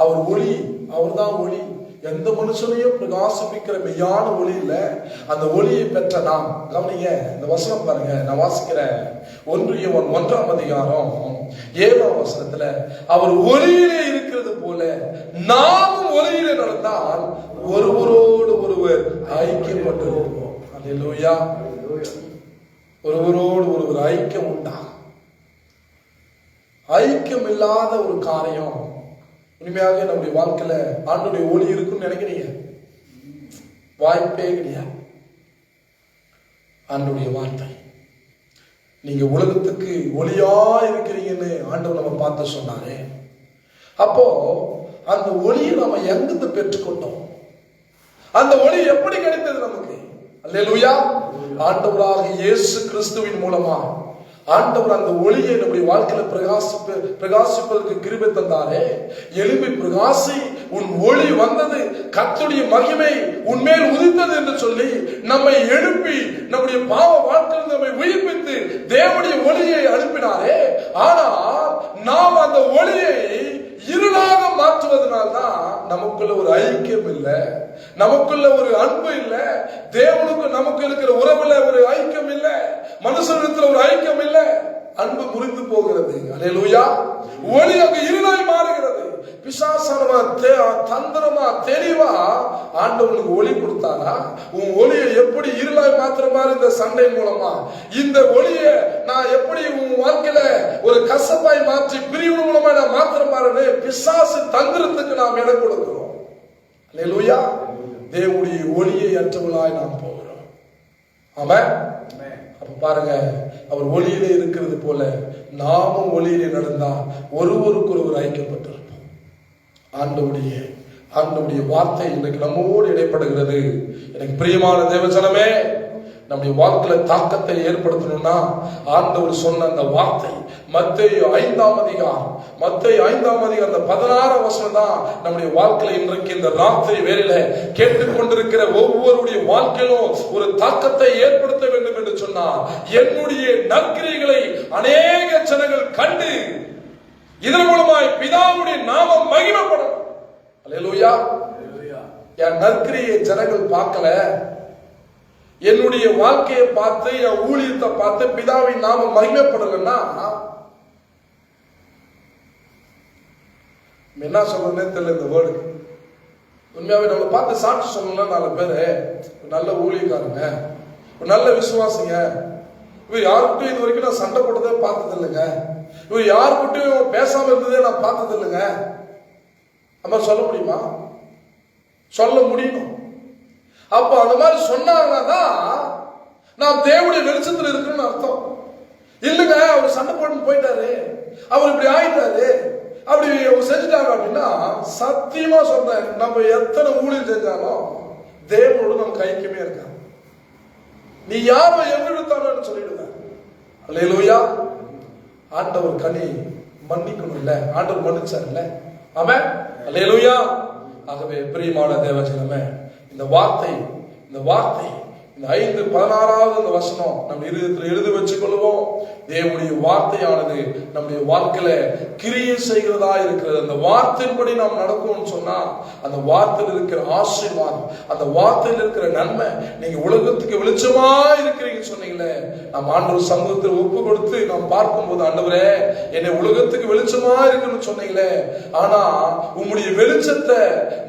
அவர் ஒளி, அவர் தான் ஒளி. எந்த மனுஷனையும் பிரகாசிப்பிக்கிற மெய்யான ஒளி இல்ல. அந்த ஒளியை பெற்ற நாம். கவனிங்க இந்த வசனம் பாருங்க. நான் வாசிக்கிறேன். 1 யோவான் 1ஆம் அதிகாரம் 7ஆம் வசனத்துல, அவர் ஒளியிலே இருக்கிறது போல நாமும் ஒளியிலே நடந்தால் ஒருவரோடு ஒருவர் ஐக்கியப்பட்டிருப்போம். அல்லேலூயா. ஒருவரோடு ஒருவர் ஐக்கியம் உண்டாகும். ஐக்கியம் இல்லாத ஒரு காரியம் உண்மையாக நம்முடைய வாழ்க்கையில ஆண்டவருடைய ஒளி இருக்குன்னு நினைக்கிறீங்க? வாய்ப்பே கிடையாது. ஆண்டவருடைய வார்த்தை, நீங்க உலகத்துக்கு ஒளியா இருக்கிறீங்கன்னு ஆண்டவர் நம்ம பார்த்து சொன்னாரே. அப்போ அந்த ஒளியை நம்ம எங்கிருந்து பெற்றுக்கொண்டோம்? அந்த ஒளி எப்படி கிடைத்தது நமக்கு? அல்லேலூயா. ஆண்டவராக இயேசு கிறிஸ்துவின் மூலமா ஆண்டவர் அந்த ஒளியை நம்முடைய வாழ்க்கையில பிரகாசிப்பதற்கு கிருபை தந்தாரே. எழுப்பி பிரகாசி, உன் ஒளி வந்தது, கர்த்தருடைய மகிமை உன்மேல் உதித்தது என்று சொல்லி நம்மை எழுப்பி நம்முடைய பாவ வாழ்க்கையில் நம்மை உயிர்ப்பித்து தேவனுடைய ஒளியை அனுப்பினாரே. ஆனால் நாம் அந்த ஒளியை இருளாக மாற்றுவதனால்தான் நமக்குள்ள ஒரு ஐக்கியம் இல்லை, நமக்குள்ள ஒரு அன்பு இல்லை, தேவனுக்கு நமக்கு இருக்கிற உறவுல ஒரு ஐக்கியம் இல்லை, மனுஷனிடத்துல ஒரு ஐக்கியம் இல்லை, அன்பு முறிந்து போகிறது. அல்லேலூயா. ஒளி அங்கு இருளாய் மாறுகிறது. பிசாசானவா தந்திரமா தெளிவா ஆண்டவனுக்கு ஒளி கொடுத்தாரா? உன் ஒளியை எப்படி இருளாய் மாத்திர மாதிரி இந்த சண்டை மூலமா இந்த ஒளியை நான் எப்படி உன் வாழ்க்கையில ஒரு கசப்பாய் மாற்றி பிரிவு மூலமா நான் மாத்திர பாருன்னு பிசாசு தந்திரத்துக்கு நாம் இடம் கொடுக்கிறோம். அல்லேலூயா. தேவனுடைய ஒளியை அற்றவளாய் நாம் போகிறோம். ஆமென். அப்ப பாருங்க, அவர் ஒளியிலே இருக்கிறது போல நாமும் ஒளியிலே நடந்தா ஒருவருக்கொருவர் ஐக்கியப்பட்டிருப்போம். ஆண்டவருடைய வார்த்தை இன்றைக்கு நம்மோடு இடைப்படுகிறது. எனக்கு பிரியமான தேவஜனமே, நம்முடைய வாழ்க்கையில தாக்கத்தை ஏற்படுத்தணும்னா ஆண்டவர் சொன்ன அந்த வார்த்தை மத்தேயு 5ஆம் அதிகாரம் அந்த 16ஆம் வசனம் தான் நம்முடைய வாழ்க்கையில இன்றைக்கு இந்த ராத்திரி வேளையில கேட்டுக்கொண்டிருக்கிற ஒவ்வொருடைய வாழ்க்கையிலும் ஒரு தாக்கத்தை ஏற்படுத்த வேண்டும் என்று சொன்னார். என்னுடைய நற்கிரியைகளை அநேக ஜனங்கள் கண்டு இதன் மூலமாய் பிதாவுடைய நாமம் மகிமைப்படும். அல்லேலூயா. என் நற்கிரியை ஜனங்கள் பார்க்கல, என்னுடைய வாழ்க்கையை பார்த்து என் ஊழியத்தை பார்த்து பிதாவின் நாமம் மகிமைப்படலன்னா என்ன சொல்றேன்னே தெரியல. இந்த வேர்டு உண்மையாவே நம்மளை பார்த்து சாட்சி சொல்லணும்னா 4 பேரு நல்ல ஊழியக்காரங்க, நல்ல விசுவாசிங்க, இவர் யாருக்கிட்டும் இது வரைக்கும் நான் சண்டை போட்டதே பார்த்தது இல்லைங்க, இவர் யாருக்கிட்டும் பேசாம இருந்ததே நான் பார்த்தது இல்லைங்க, நம்ம சொல்ல முடியுமா? சொல்ல முடியும். அப்ப அந்த மாதிரி சொன்னாங்கன்னா நான் தேவனுடைய வெளிச்சத்தில் இருக்குன்னு அர்த்தம். இல்லைங்க அவர் சண்டை போட்டு போயிட்டாரு, அவர் இப்படி ஆயிட்டாரு, அப்படி செஞ்சுட்டாங்க அப்படின்னா சத்தியமா சொல்றேன், நம்ம எத்தனை ஊழியம் செஞ்சாலும் தேவனோடு நம்ம கைக்குமே இருக்காங்க. நீ யாரோ எவ்வளவு சொல்லிடுவேன். அல்லேலூயா. ஆண்டவர் கனி மன்னிக்கணும் இல்ல, ஆண்டவர் மன்னிச்சார் இல்ல. ஆமென். அல்லேலூயா. ஆகவே பிரியமான தேவஜனமே, இந்த வார்த்தை இந்த 5:16 இந்த வசனம் நம் இருதயத்தில் எழுதி வச்சுக் கொள்வோம். தேவனுடைய வார்த்தையானது நம்முடைய வாழ்க்கையில கிரியை செய்கிறதா இருக்கிறது. அந்த வார்த்தையின்படி நாம் நடக்கும்னு சொன்னா அந்த வார்த்தையில் இருக்கிற ஆசீர்வாதம், அந்த வார்த்தையில் இருக்கிற நன்மை, நீங்க உலகத்துக்கு வெளிச்சமா இருக்கிறீங்கன்னு சொன்னீங்களே, நாம் ஆண்டவர் சமூகத்தில் ஒப்பு கொடுத்து நாம் பார்க்கும்போது, ஆண்டவரே என்னை உலகத்துக்கு வெளிச்சமா இருக்குன்னு சொன்னீங்களே, ஆனா உம்முடைய வெளிச்சத்தை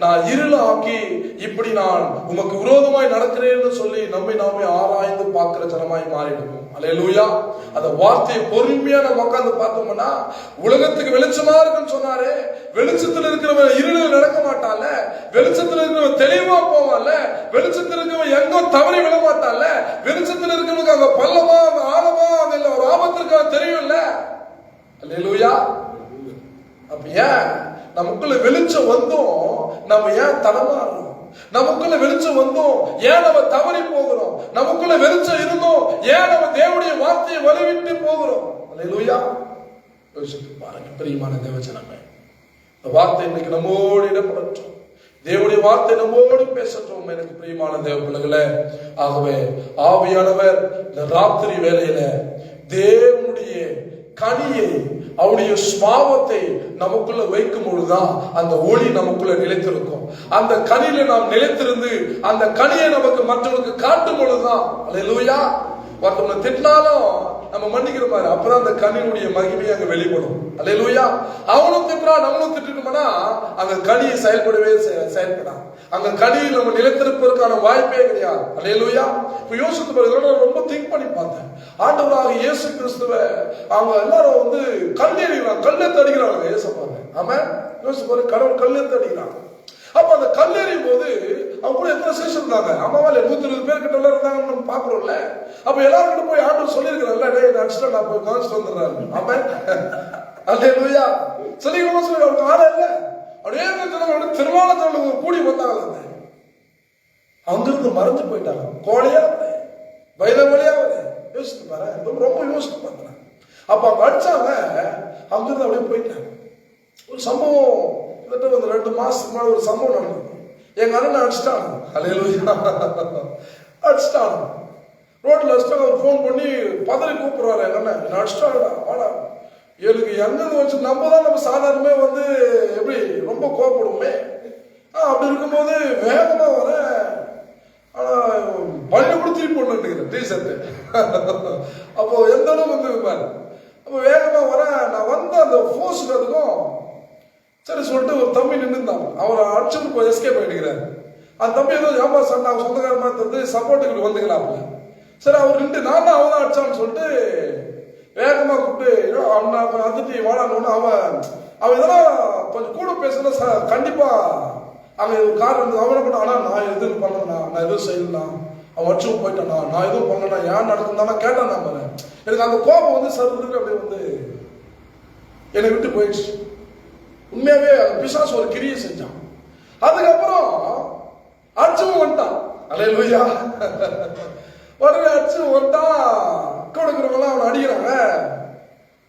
நான் இருளாக்கி இப்படி நான் உமக்கு விரோதமாய் நடக்கிறேன்னு சொல்லி நம்மை நாமே ஆராய்ந்து பார்க்கிற ஜனமாய் மாறிடுவோம். அல்லேலூயா. அந்த வார்த்தையை பொறுமையா நம்ம உட்கார்ந்து பார்த்தோம்னா, உலகத்துக்கு வெளிச்சமா இருக்குன்னு சொன்னாரு, வெளிச்சத்தில் இருக்கிறவன் இருளில் நடக்க மாட்டான்ல, வெளிச்சத்தில் இருக்கிறவன் தெளிவா போவான்ல, வெளிச்சத்தில் இருக்கிறவன் எங்கோ தவறி விட மாட்டான்ல, வெளிச்சத்தில் இருக்கிறவனுக்கு அங்க பள்ளமா அங்க ஆழமா அங்க ஒரு ஆபத்திற்காக தெரியும்ல. அல்லேலூயா. அப்ப ஏன் நமக்குள்ள வெளிச்சம் வந்தும் நம்ம ஏன் தடமாறோம்? நமக்குள்ள வெளிச்சம் வந்தோம் ஏன் நம்ம தவறி போகிறோம்? நமக்குள்ள வெளிச்சம் இருந்தோம் ஏன் நம்ம தேவனுடைய வார்த்தையை வழிவிட்டு போகிறோம்? அல்லேலூயா. யோசித்து பாருங்க பிரியமான தேவஜனமே, இந்த வார்த்தை இன்னைக்கு நம்மோடு இடப்படட்டும். தேவனுடைய வார்த்தை நம்மோடு பேசட்டும் எனக்கு பிரியமான தேவ பிள்ளைகளே. ஆகவே ஆவியானவர் இந்த ராத்திரி வேளையில தேவனுடைய கனியை, அவருடைய சுபாவத்தை நமக்குள்ள வைக்கும் பொழுதுதான் அந்த ஒளி நமக்குள்ள நிலைத்திருக்கும். அந்த கனியில நாம் நிலைத்திருந்து அந்த கனியை நமக்கு மற்றவர்களுக்கு காட்டும் பொழுதுதான், அல்லேலூயா, ஒருத்தவங்க திட்டினாலும் நம்ம மன்னிக்கிற மாதிரி, அப்புறம் அந்த கனியினுடைய மகிமை அங்க வெளிப்படும். அல்லேலூயா. அவனும் திட்டுறான் நம்மளும் திட்டணும்னா அங்க கனியை செயல்படவே செயல்படாது. அங்க கனியில் நம்ம நிலைத்திருப்பதற்கான வாய்ப்பே கிடையாது. அல்லேலூயா. இப்ப யோசித்து பாருங்க, ரொம்ப திங்க் பண்ணி பார்த்தேன். ஆண்டவராக இயேசு கிறிஸ்துவை அவங்க எல்லாரும் கல்லெறிகிறாங்க, கல்லெத்து அடிக்கிறாங்க இயேசுவாங்க. ஆமா, யோசித்து பாருங்க, கடவுள் கல்லெத்து அடிக்கிறாங்க. அப்ப அந்த கல்லெறியும் போது அவங்க கூட எத்தனை சேஷம் இருந்தாங்க? அம்மாவால 120 பேர் கிட்ட எல்லாம் இருந்தாங்கன்னு நம்ம பாக்குறோம்ல. அப்ப எல்லாருக்கிட்ட போய் ஆண்டவர் சொல்லியிருக்கிறார்ல, டேய் நான் போய் கவனிச்சுட்டு வந்துடுறாரு. ஆமா, அல்லேலூயா. சொல்லிக்கணுமா சொல்லி அவருக்கு ஆள இல்ல, அப்படியே திருமணத்தோட கூடி வந்தாங்க. அங்கிருந்து மறைஞ்சு போயிட்டாங்க. கோழையா வயதவழியா யோசித்து பாரு, ரொம்ப யோசித்து பார்த்தேன். அப்ப அவங்க அடிச்சாங்க, அங்கிருந்து அப்படியே போயிட்டாங்க. ஒரு சம்பவம் 2 மாசத்துக்கு முன்னாடி ஒரு சம்பவம் நடந்தது. எங்க அண்ணன் அடிச்சிட்டாங்க. அல்லேலூயா. அடிச்சிட்டாங்க, ரோட்ல அடிச்சிட்டாங்க. அவர் போன் பண்ணி பதறி கூப்பிடுறாரு, எங்க அண்ணன் என்ன அடிச்சிட்டாங்கடா, வாடா. எனக்கு எங்கிருந்து வச்சு நம்ம சாதாரணமே எப்படி ரொம்ப கோவப்படுவோமே. அப்படி இருக்கும்போது வேகமா வர, ஆனா பள்ளிய கூட திருப்பி போட்டு டீஷர்ட். அப்போ எந்த அளவுக்கு பாரு. அப்போ வேகமா வர, நான் அந்த போர்ஸ் அதுக்கும் சரி சொல்லிட்டு ஒரு தம்பி நின்று இருந்தான். அவரை அடிச்சுட்டு போய் எஸ்கேப் ஆகிடுகிறாரு. அந்த தம்பி ஏதோ ஆமா சார் நான் சொந்தக்காரமா தந்து சப்போர்ட்டுக்கு வந்துக்கலாம். சரி அவர் நின்று நான் அவன் தான் அடிச்சான்னு சொல்லிட்டு வேகமா கூப்பிட்டு அவன் அதிர்ச்சி வாழான்னு அவன் இதெல்லாம் கொஞ்சம் கூட பேசுனா கண்டிப்பா அங்க ஒரு கார் வந்து அவனை கூட, ஆனா நான் எதுவும் பண்ணலண்ணா, நான் எதுவும் செய்யலண்ணா, அவன் வச்சு போயிட்டானா, நான் எதுவும் பண்ணலண்ணா, ஏன் நடக்குதானா கேட்டான். நான் பாரு, எனக்கு அந்த கோபம் வந்து சர்வருக்கு அப்படியே வந்து என்னை விட்டு போயிடுச்சு. உண்மையாவே அந்த பிசாசு ஒரு கிரியை செஞ்சான். அதுக்கப்புறம் அடிச்சும் வந்துட்டான். அல்லேலூயா. உடனே அடிச்சு வந்துட்டான். கொடுக்குறவங்களாம் அவனை அடிக்கிறாங்க.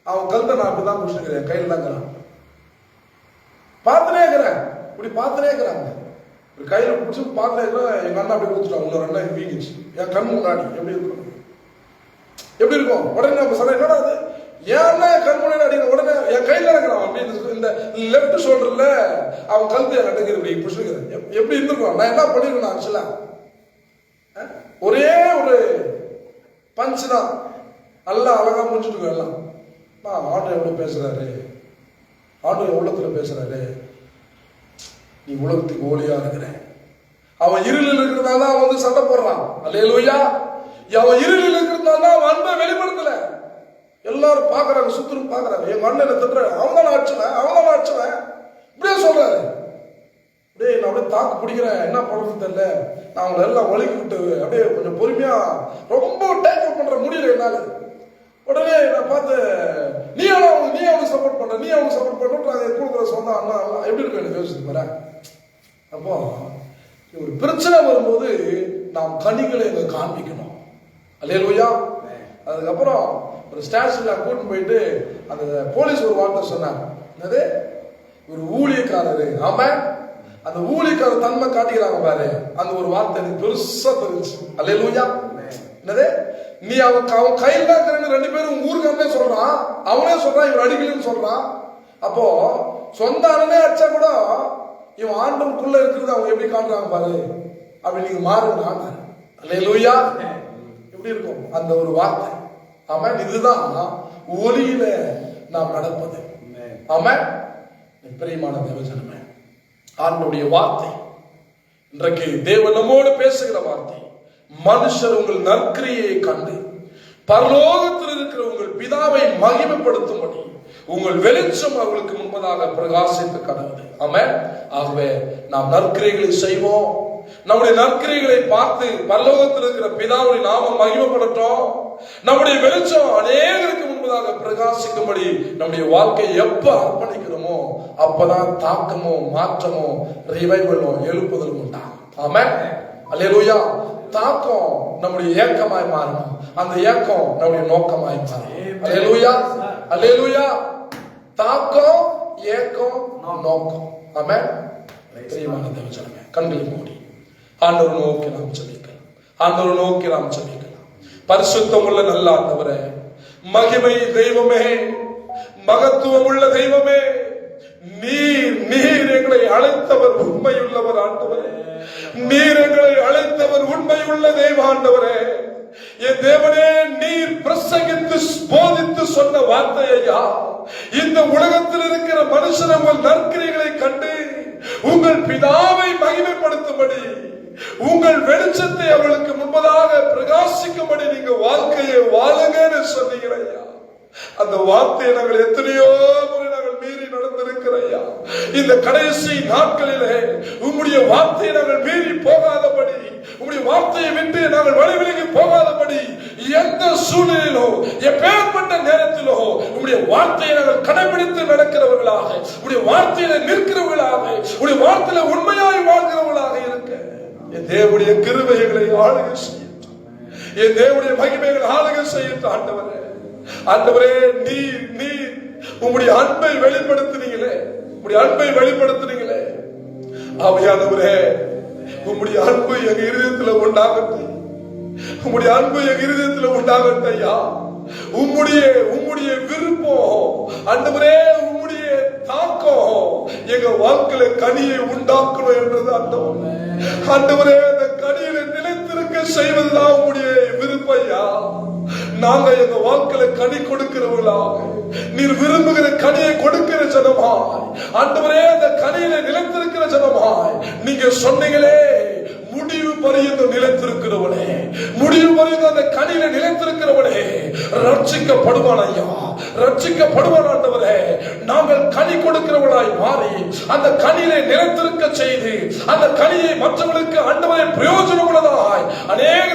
அவன் கழுத்தை நான் அப்படிதான் பிடிச்சிருக்கிறேன், கையில் தான் இருக்கிறான். பார்த்துனே இருக்கிறேன், இப்படி பார்த்துனே இருக்கிறாங்க. ஒரு கையில பிடிச்சி பார்த்துனே இருக்கிறேன். எங்க அண்ணா அப்படி கொடுத்துட்டான். இன்னொரு அண்ணா வீங்கிச்சு என் கண் முன்னாடி. எப்படி இருக்கும், எப்படி இருக்கும்? உடனே நம்ம சொன்ன, என்னடா அது, என் அண்ணா கண் முன்னாடி அடிக்கிற. உடனே என் கையில இருக்கிறான். அப்படி இந்த லெப்ட் ஷோல்டர்ல அவன் கழுத்து என் கட்டுக்கு இப்படி பிடிச்சிருக்கிறேன். எப்படி இருந்திருக்கும்? நான் என்ன பண்ணிருக்கேன் ஆக்சுவலா? ஒரே ஒரு பஞ்சு தான், நல்லா அழகா முடிச்சுட்டு எல்லாம். ஆண்டு எவ்வளவு பேசுறாரு, ஆண்டு உள்ளத்துல பேசுறாரு, நீ உலகத்துக்கு ஒளியா இருக்கிற. அவன் இருளில் இருக்கிறதால அவன் வந்து சண்டை போடுறான். அல்லேலூயா. அவன் இருளில் இருக்கிறதால அவன் அன்பை வெளிப்படுத்தல. எல்லாரும் பாக்குறாங்க, சுத்தரும் பாக்குறாங்க. என் அண்ணனை திட்டுற, அவன் தான் அடிச்சுவேன், அவன் தான் அடிச்சுவேன், இப்படியே சொல்றாரு. அப்படியே நான் அப்படியே தாக்கு பிடிக்கிறேன், என்ன பண்றது தெரியல. நான் அவங்களை எல்லாம் ஒழுங்கி விட்டு அப்படியே கொஞ்சம் பொறுமையா ரொம்ப டைம் பண்ற முடியல என்னால. உடனே நான் பார்த்து, நீ அவனுக்கு சப்போர்ட் பண்ற, நீ அவனுக்கு சப்போர்ட் பண்றாங்க கொடுக்குற சொன்னா அண்ணா எப்படி இருக்கு எனக்கு யோசிச்சு பாரு. அப்போ ஒரு பிரச்சனை வரும்போது நாம் கனிகளை இங்க காண்பிக்கணும். அல்லேலூயா. அதுக்கப்புறம் ஒரு ஸ்டேஷன்ல கூட்டிட்டு போயிட்டு அந்த போலீஸ் ஒரு வார்த்தை சொன்னாங்க. என்னது, ஒரு ஊழியக்காரரு. ஆமா, அந்த ஊழியக்காரர் தன்மை காட்டிக்கிறாங்க பாரு. அந்த ஒரு வார்த்தை எனக்கு பெருசா தெரிஞ்சு. அல்லேலூயா. என்னது, நீ அவன் கையில் தான் இருக்கிறன்னு 2 பேரும் ஊருக்காரனே சொல்றான். அவனே சொல்றான் இவன் அடிக்கலன்னு சொல்றான். அப்போ சொந்த அண்ணனே அடிச்சா கூட இவன் ஆண்டவனுக்குள்ள இருக்கிறது அவங்க எப்படி காட்டுறாங்க பாரு. அப்படி நீங்க மாறுங்க. அல்லேலூயா. எப்படி இருக்கும் அந்த ஒரு வார்த்தை? ஆமா, இதுதான் ஒளியில நாம் நடப்பது. ஆமா, பிரியமான தேவஜனமே, ஆண்டவருடைய வார்த்தை இன்றைக்கு தேவன் நம்மோடு பேசுகிற வார்த்தை. மனுஷர் உங்கள் நற்கிரியை கண்டு பரலோகத்தில் இருக்கிற உங்கள் பிதாவை மகிமைப்படுத்தும்படி உங்கள் வெளிச்சம் அவர்களுக்கு முன்பதாக பிரகாசித்து கடவுது. ஆமென். ஆகவே நாம் நற்கிரிகளை செய்வோம். நம்முடைய நற்கிரிகளை பார்த்து பரலோகத்தில் இருக்கிற பிதாவுடைய நாமம் மகிமைப்படட்டும். நம்முடைய வெளிச்சம் அநேகருக்கு முன்பதாக பிரகாசிக்கும்படி நம்முடைய வாழ்க்கையை எப்ப அர்ப்பணிக்கிறோமோ அப்பதான் தாக்கமோ மாற்றமோ ரிவைவலோ எழுப்புதலும் உண்டாகும். ஆமென். அல்லேலூயா. தாக்கம் நம்முடைய ஏக்கமாய் மாறணும். அந்த ஏக்கம் நம்முடைய நோக்கமாய் மாறும். அல்லேலூயா. அல்லேலூயா. தாக்கம், ஏக்கம், நோக்கம். ஆமென். பிரியமான தேவஜனமே, கண்களை மூடி ஆண்டவர் நோக்கி நாம் ஜெபிக்கலாம். ஆண்டவர் நோக்கி நாம் ஜெபிக்கலாம். பரிசுத்தம் உள்ள நல்ல ஆண்டவரே, மகிமை தெய்வமே, மகத்துவம் உள்ள தெய்வமே, நீர் எங்களை அழைத்தவர் உண்மையுள்ளவர் ஆண்டவரே. நீர் எங்களை அழைத்தவர் உண்மையுள்ள தெய்வ ஆண்டவரே. என் தேவனே, நீர் பிரசங்கித்து போதித்து சொன்ன வார்த்தையா இந்த உலகத்தில் இருக்கிற மனுஷன் உங்கள் நற்கிரிகளை கண்டு உங்கள் பிதாவை மகிமைப்படுத்தும்படி உங்கள் வெளிச்சத்தை அவளுக்கு முன்பதாக பிரகாசிக்கும்படி நீங்க வாழ்க்கையை வாழுங்கன்னு சொன்னீங்களையா. அந்த வார்த்தையை நாங்கள் எத்தனையோ முறை நாங்கள் மீறி நடந்திருக்கிறையா. இந்த கடைசி நாட்களிலே உம்முடைய வார்த்தையை நாங்கள் மீறி போகாதபடி, உம்முடைய வார்த்தையை விட்டு நாங்கள் வழிவிலகி போகாதபடி, எந்த சூழ்நிலையிலோ எப்பேற்பட்ட நேரத்திலோ உம்முடைய வார்த்தையை நாங்கள் கடைபிடித்து நடக்கிறவர்களாக, உம்முடைய ஆட்சியில நிற்கிறவர்களாக, உடைய வார்த்தையில உண்மையாய் வாழ்கிறவர்களாக இருக்க என் தேவனுடைய கிருபைகளை ஆளுகை செய்யட்டும். என் தேவனுடைய மகிமைகளை ஆளுகை செய்யட்டும். ஆண்டவரே, ஆண்டவரே, நீர் உம்முடைய அன்பை வெளிப்படுத்தினீங்களே, உம்முடைய அன்பை வெளிப்படுத்தினீங்களே. ஆவியானவரே, உம்முடைய அன்பு எங்க இருதயத்துல உண்டாகட்டும். உம்முடைய அன்பு எங்க இருதயத்துல உண்டாகட்டும் ஐயா. உம்முடைய விருப்பம் ஆண்டவரே, உம்முடைய தாக்கம் எங்க வாழ்க்கையில கனியை உண்டாக்கணும் என்றது ஆண்டவரே. ஆண்டவரே, அந்த கனியில நிலைத்திருக்க செய்வதுதான் உம்முடைய விருப்பம் ஐயா. நாங்க எங்க வாழ்க்கையில கனி கொடுக்கிறவர்களாக, நீர் விரும்புகிற கனியை கொடுக்கிற ஜனமாய், ஆண்டவரே அந்த கனியில நிலைத்திருக்கிற ஜனமாய் நீங்க சொன்னீங்களே, முடிவு பரியந்த நிலைத்திருக்கிறவனே, முடிவு பரியந்த அந்த கனியில நிலைத்திருக்கிறவனே ரட்சிக்கப்படுவான் ஐயா, ரட்சிக்கப்படுவார் ஆண்டவரே. நாங்கள் கனி கொடுக்கிறவர்களாய் மாறி அந்த கனியை நிலைத்திருக்க செய்து அந்த கனியை மற்றவர்களுக்கு ஆண்டவரை பிரயோஜனமுள்ளதாய் அநேக